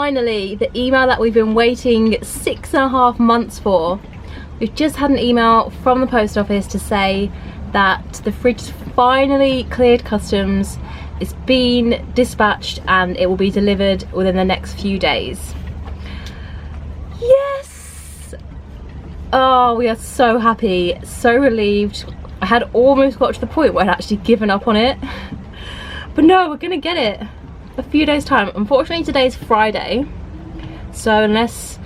finally, the email that we've been waiting 6.5 months for. We've just had an email from the post office to say that the fridge finally cleared customs, it's been dispatched and it will be delivered within the next few days. Yes! Oh, we are so happy, so relieved. I had almost got to the point where I'd actually given up on it. But no, we're gonna get it a few days time. Unfortunately today's Friday, so unless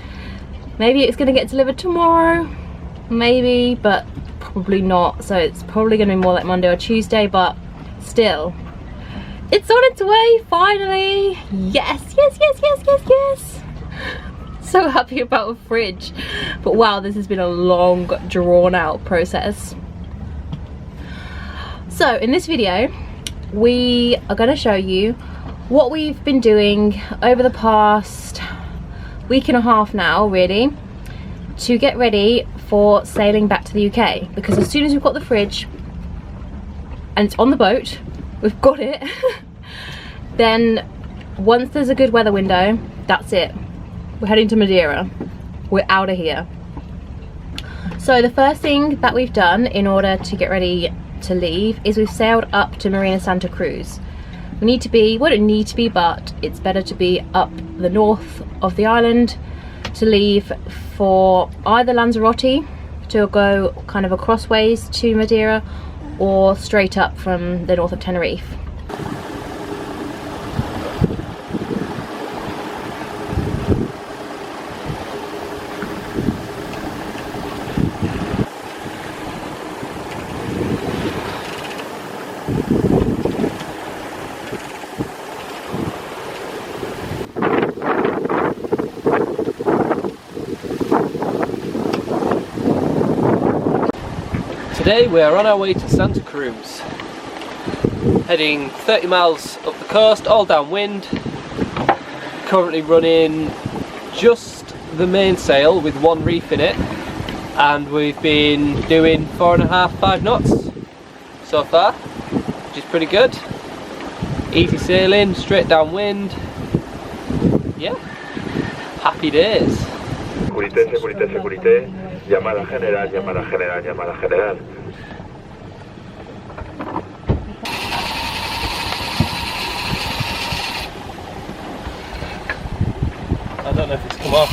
maybe it's gonna get delivered tomorrow, maybe, but probably not. So it's probably gonna be more like Monday or Tuesday, but still, it's on its way finally. Yes, yes, yes, yes, yes, yes. So happy about a fridge. But wow, this has been a long, drawn out process. So in this video, we are going to show you what we've been doing over the past week and a half now, really, to get ready for sailing back to the UK. Because as soon as we've got the fridge and it's on the boat, we've got it, then once there's a good weather window, that's it. We're heading to Madiera. We're out of here. So the first thing that we've done in order to get ready to leave is we've sailed up to Marina Santa Cruz. We need to be, well, don't need to be, but it's better to be up the north of the island to leave for either Lanzarote to go kind of across ways to Madeira, or straight up from the north of Tenerife. Today we are on our way to Santa Cruz, heading 30 miles up the coast, all downwind. Currently running just the mainsail with one reef in it, and we've been doing 4.5–5 knots so far, which is pretty good. Easy sailing, straight downwind. Yeah, happy days. Securité, securité, securité. Llamada general, llamada general, llamada general. I don't know if it's come off.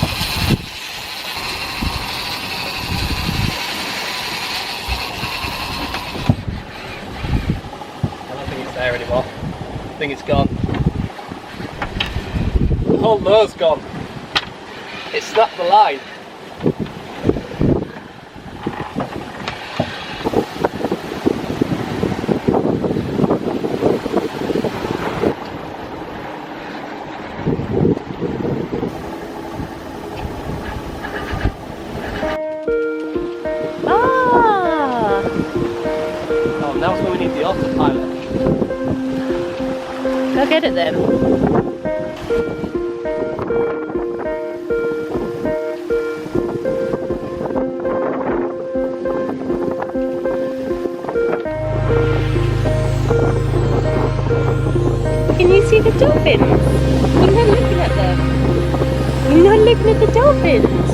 I don't think it's there anymore. I think it's gone. The whole nose gone. It snapped the line. Now's when we need the autopilot. Go get it then. Can you see the dolphins? You're not looking at them. You're not looking at the dolphins.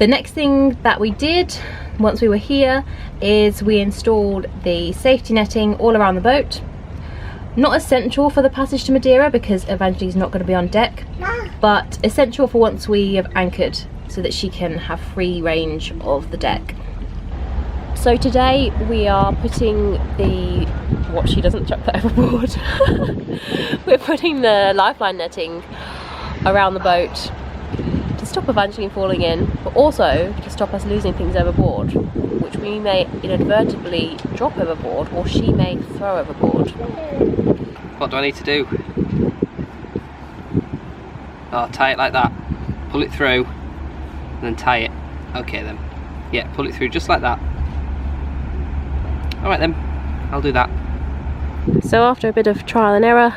The next thing that we did once we were here is we installed the safety netting all around the boat. Not essential for the passage to Madiera because Evangeline's not going to be on deck, but essential for once we have anchored so that she can have free range of the deck. So today we are putting the, what, she doesn't chuck that overboard. We're putting the lifeline netting around the boat to stop Evangeline falling in, but also to stop us losing things overboard, which we may inadvertently drop overboard or she may throw overboard. What do I need to do? Oh, tie it like that. Pull it through and then tie it. Okay then. Yeah, pull it through just like that. Alright then, I'll do that. So after a bit of trial and error,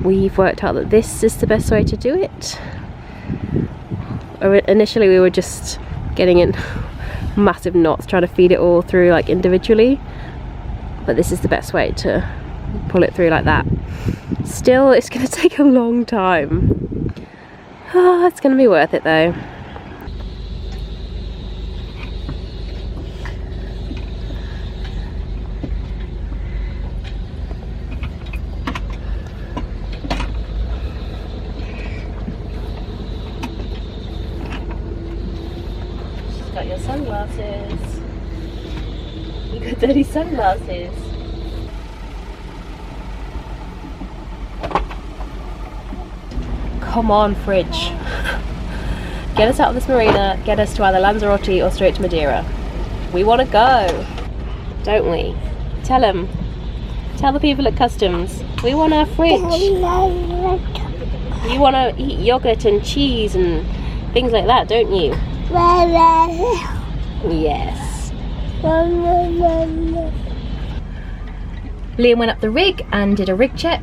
we've worked out that this is the best way to do it. Initially we were just getting in massive knots trying to feed it all through like individually, but this is the best way to pull it through like that. Still, it's going to take a long time. Oh, it's going to be worth it though. Got your sunglasses. You got dirty sunglasses. Come on, fridge. Get us out of this marina, get us to either Lanzarote or straight to Madiera. We want to go, don't we? Tell them. Tell the people at customs. We want our fridge. You want to eat yogurt and cheese and things like that, don't you? Yes. Liam went up the rig and did a rig check.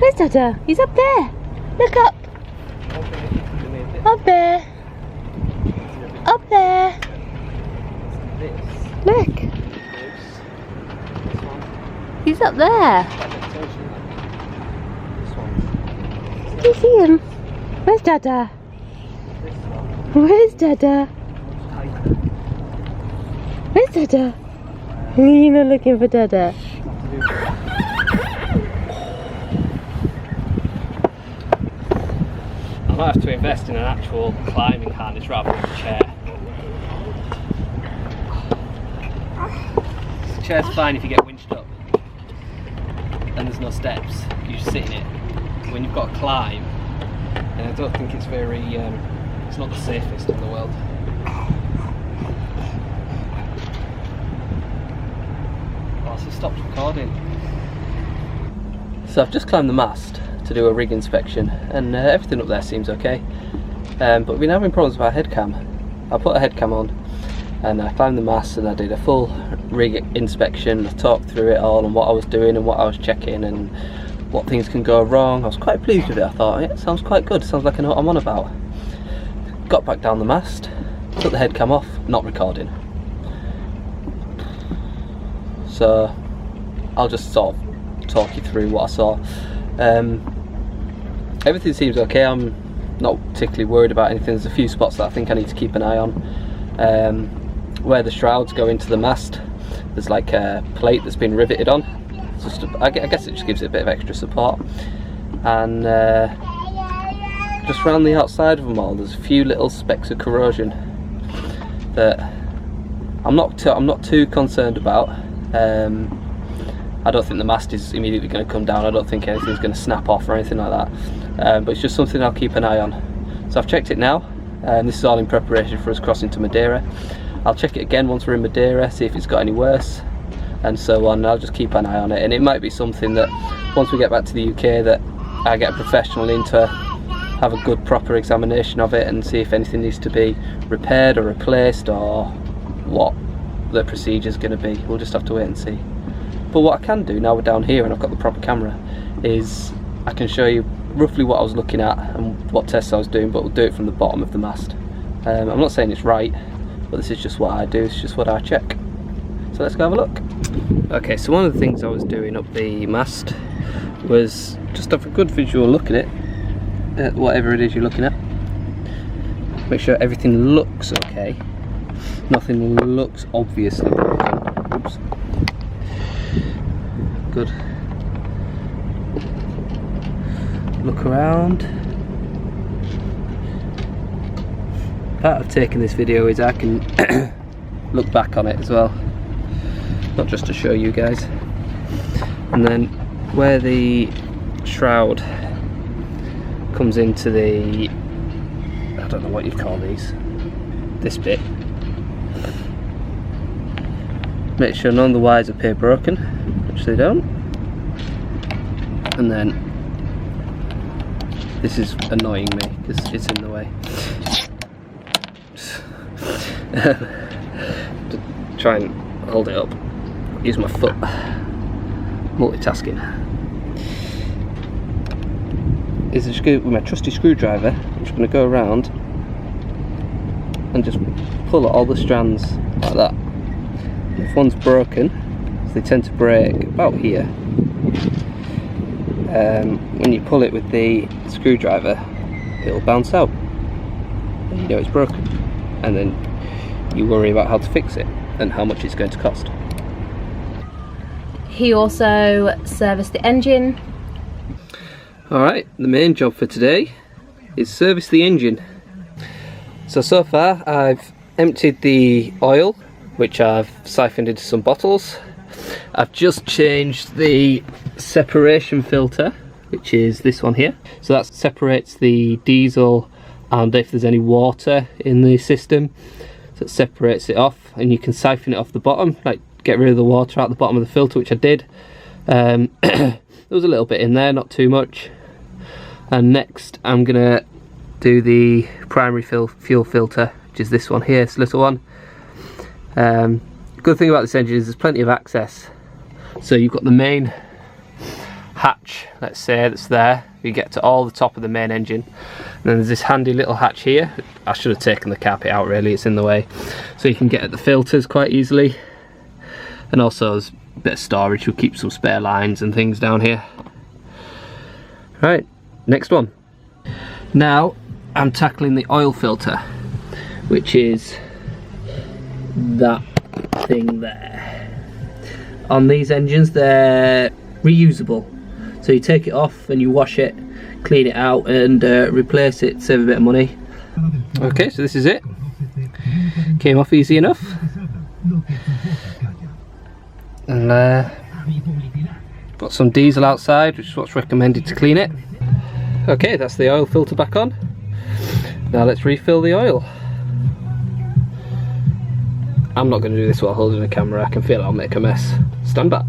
Where's Dada? He's up there. Look up. Up there. Up there. Look. He's up there. Do you see him? Where's Dada? Where's Dada? Where's Dada? You're not looking for Dada. I might have to invest in an actual climbing harness rather than a chair. The chair's fine if you get winched up and there's no steps, you just sit in it. When you've got to climb, and I don't think it's very, it's not the safest in the world. Oh, so it stopped recording. So I've just climbed the mast to do a rig inspection, and everything up there seems okay, but we've been having problems with our head cam. I put a head cam on and I climbed the mast and I did a full rig inspection. I talked through it all and what I was doing and what I was checking and what things can go wrong. I was quite pleased with it. I thought, yeah, it sounds quite good, sounds like I know what I'm on about. Got back down the mast, took the head cam off, not recording. So I'll just sort of talk you through what I saw. Everything seems okay. I'm not particularly worried about anything. There's a few spots that I think I need to keep an eye on. Where the shrouds go into the mast, there's like a plate that's been riveted on. I guess it just gives it a bit of extra support. And just around the outside of them all, there's a few little specks of corrosion that I'm not too concerned about. I don't think the mast is immediately going to come down. I don't think anything's going to snap off or anything like that. But it's just something I'll keep an eye on. So I've checked it now. This is all in preparation for us crossing to Madiera. I'll check it again once we're in Madiera, see if it's got any worse, and so on. I'll just keep an eye on it, and it might be something that once we get back to the UK that I get a professional in to have a good proper examination of it and see if anything needs to be repaired or replaced or what the procedure's going to be. We'll just have to wait and see. But what I can do now we're down here and I've got the proper camera is I can show you roughly what I was looking at and what tests I was doing, but we'll do it from the bottom of the mast. I'm not saying it's right, but this is just what I do, it's just what I check. So let's go have a look. Okay, so one of the things I was doing up the mast was just have a good visual look at it, at whatever it is you're looking at. Make sure everything looks okay. Nothing looks obviously broken. Oops. Good. Look around. Part of taking this video is I can look back on it as well, not just to show you guys. And then where the shroud comes into the, I don't know what you'd call these, this bit, make sure none of the wires appear broken, which they don't. And then this is annoying me because it's in the way. To try and hold it up, use my foot, multitasking. Is just go with my trusty screwdriver. I'm just going to go around and just pull at all the strands like that. If one's broken, so they tend to break about here, when you pull it with the screwdriver, it'll bounce out and you know it's broken, and then you worry about how to fix it and how much it's going to cost. He also serviced the engine. Alright, the main job for today is service the engine. So far I've emptied the oil, which I've siphoned into some bottles. I've just changed the separation filter, which is this one here. So that separates the diesel and if there's any water in the system. So it separates it off, and you can siphon it off the bottom, like get rid of the water out the bottom of the filter, which I did. There was a little bit in there, not too much. And next I'm gonna do the primary fuel filter, which is this one here, this little one. Good thing about this engine is there's plenty of access. So you've got the main hatch, let's say, that's there. You get to all the top of the main engine. And then there's this handy little hatch here. I should have taken the carpet out really, it's in the way. So you can get at the filters quite easily. And also there's a bit of storage, we'll keep some spare lines and things down here. Right, next one. Now I'm tackling the oil filter, which is that thing there. On these engines they're reusable, so you take it off and you wash it, clean it out and replace it, save a bit of money. Okay, so this is it. Came off easy enough. And got some diesel outside, which is what's recommended to clean it. Okay, that's the oil filter back on. Now let's refill the oil. I'm not going to do this while holding the camera, I can feel I'll make a mess. Stand by.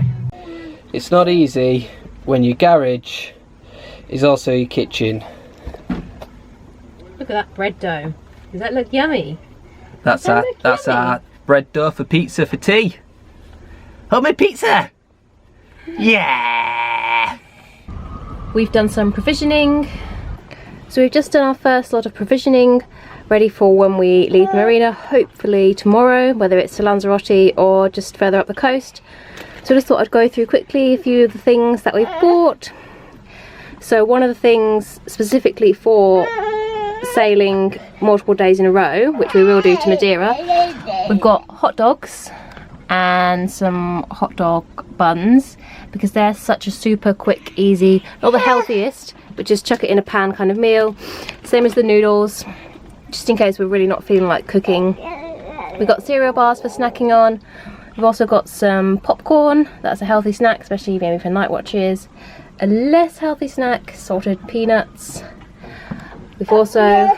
It's not easy when your garage is also your kitchen. Look at that bread dough. Does that look yummy? That's our bread dough for pizza for tea. Homemade pizza! Yeah! We've done some provisioning. So we've just done our first lot of provisioning, ready for when we leave the marina, hopefully tomorrow, whether it's to Lanzarote or just further up the coast. So I just thought I'd go through quickly a few of the things that we've bought. So one of the things specifically for sailing multiple days in a row, which we will do to Madiera, we've got hot dogs and some hot dog buns, because they're such a super quick, easy, not the healthiest, but just chuck it in a pan kind of meal. Same as the noodles, just in case we're really not feeling like cooking. We've got cereal bars for snacking on. We've also got some popcorn, that's a healthy snack, especially maybe for night watches. A less healthy snack, salted peanuts. We've also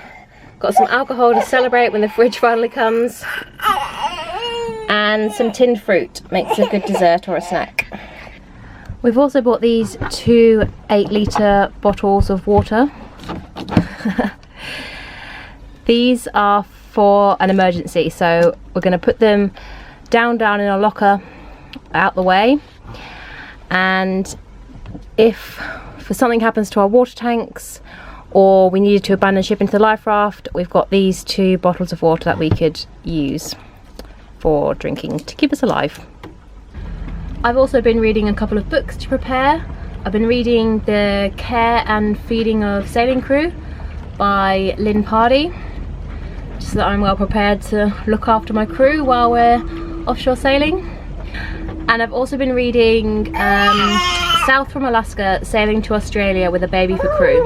got some alcohol to celebrate when the fridge finally comes. And some tinned fruit, makes a good dessert or a snack. We've also bought these 2 8-litre bottles of water. These are for an emergency, so we're going to put them down in our locker out the way, and if for something happens to our water tanks or we needed to abandon ship into the life raft, we've got these 2 bottles of water that we could use for drinking to keep us alive. I've also been reading a couple of books to prepare. I've been reading The Care and Feeding of Sailing Crew by Lynn Pardey, just so that I'm well prepared to look after my crew while we're offshore sailing. And I've also been reading South from Alaska, Sailing to Australia with a Baby for Crew,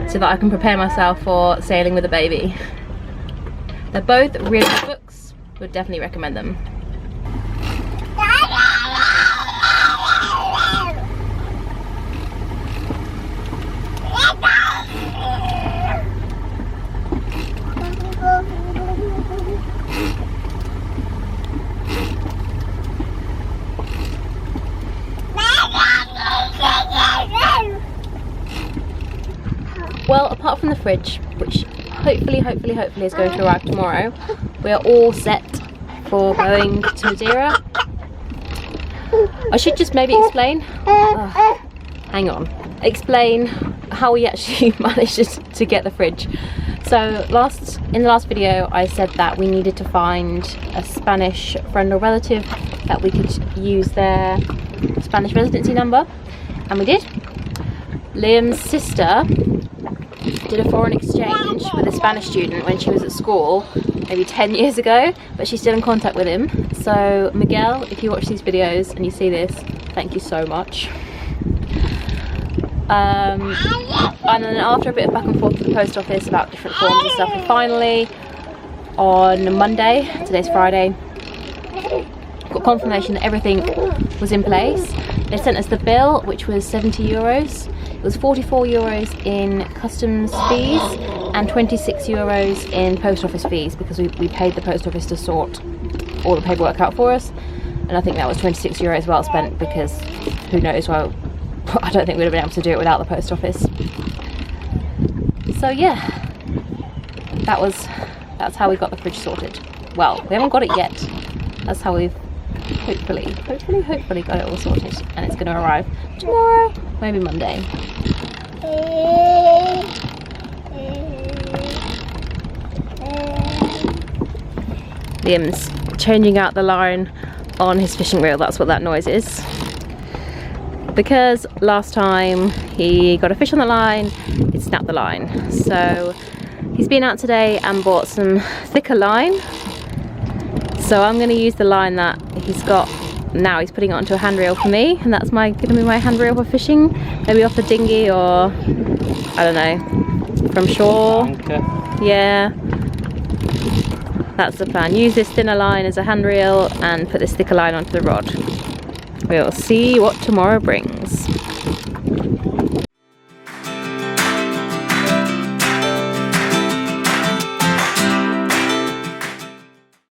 so that I can prepare myself for sailing with a baby. They're both really good books, would definitely recommend them. Well, apart from the fridge, which hopefully is going to arrive tomorrow, we are all set for going to Madiera. I should just maybe explain, explain how we actually managed to get the fridge. So in the last video I said that we needed to find a Spanish friend or relative that we could use their Spanish residency number, and we did. Liam's sister did a foreign exchange with a Spanish student when she was at school maybe 10 years ago, but she's still in contact with him. So Miguel, if you watch these videos and you see this, thank you so much. And then after a bit of back and forth to the post office about different forms and stuff, we finally, on Monday, today's Friday, got confirmation that everything was in place. They sent us the bill, which was 70 euros. It was 44 euros in customs fees and 26 euros in post office fees, because we paid the post office to sort all the paperwork out for us. And I think that was 26 euros well spent, because who knows, well, I don't think we'd have been able to do it without the post office. So yeah, that's how we got the fridge sorted. Well, we haven't got it yet. That's how we've hopefully got it all sorted, and it's going to arrive tomorrow, maybe Monday. Liam's changing out the line on his fishing reel. That's what that noise is, because last time he got a fish on the line, it snapped the line. So he's been out today and bought some thicker line. So I'm going to use the line that he's got now. He's putting it onto a handrail for me, and that's going to be my handrail for fishing, maybe off a dinghy, or I don't know, from shore. Okay. Yeah, that's the plan. Use this thinner line as a handrail and put this thicker line onto the rod. We'll see what tomorrow brings.